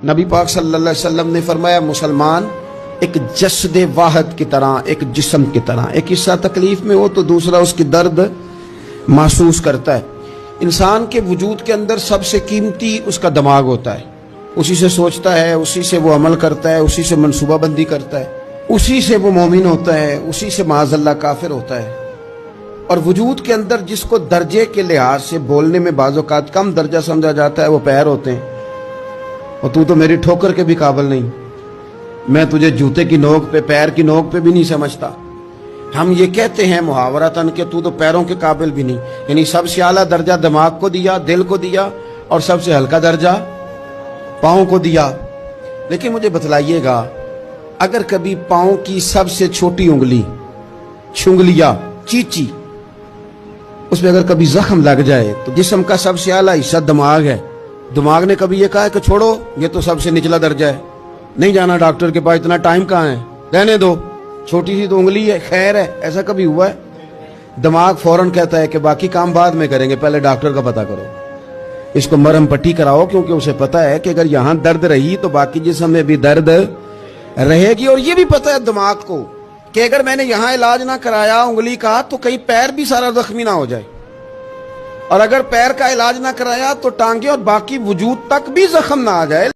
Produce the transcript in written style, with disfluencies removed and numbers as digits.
نبی پاک صلی اللہ علیہ وسلم نے فرمایا مسلمان ایک جسد واحد کی طرح، ایک جسم کی طرح، ایک حصہ تکلیف میں ہو تو دوسرا اس کی درد محسوس کرتا ہے۔ انسان کے وجود کے اندر سب سے قیمتی اس کا دماغ ہوتا ہے، اسی سے سوچتا ہے، اسی سے وہ عمل کرتا ہے، اسی سے منصوبہ بندی کرتا ہے، اسی سے وہ مومن ہوتا ہے، اسی سے معاذ اللہ کافر ہوتا ہے۔ اور وجود کے اندر جس کو درجے کے لحاظ سے بولنے میں بعض اوقات کم درجہ سمجھا جاتا ہے وہ پیر ہوتے ہیں۔ اور تو میری ٹھوکر کے بھی قابل نہیں، میں تجھے جوتے کی نوک پہ، پیر کی نوک پہ بھی نہیں سمجھتا۔ ہم یہ کہتے ہیں محاورتاً کہ تو پیروں کے قابل بھی نہیں، یعنی سب سے اعلیٰ درجہ دماغ کو دیا، دل کو دیا، اور سب سے ہلکا درجہ پاؤں کو دیا۔ لیکن مجھے بتلائیے گا، اگر کبھی پاؤں کی سب سے چھوٹی انگلی، چھنگلیا، چیچی، اس میں اگر کبھی زخم لگ جائے تو جسم کا سب سے اعلیٰ حصہ دماغ ہے، دماغ نے کبھی یہ کہا ہے کہ چھوڑو یہ تو سب سے نچلا درجہ ہے، نہیں جانا ڈاکٹر کے پاس، اتنا ٹائم کہاں ہے، رہنے دو، چھوٹی سی تو انگلی ہے، خیر ہے؟ ایسا کبھی ہوا ہے؟ دماغ فوراً کہتا ہے کہ باقی کام بعد میں کریں گے، پہلے ڈاکٹر کا پتہ کرو، اس کو مرہم پٹی کراؤ، کیونکہ اسے پتا ہے کہ اگر یہاں درد رہی تو باقی جسم میں بھی درد رہے گی۔ اور یہ بھی پتا ہے دماغ کو کہ اگر میں نے یہاں علاج نہ کرایا انگلی کا تو کہیں پیر بھی سارا زخمی نہ ہو جائے، اور اگر پیر کا علاج نہ کرایا تو ٹانگیں اور باقی وجود تک بھی زخم نہ آ جائے۔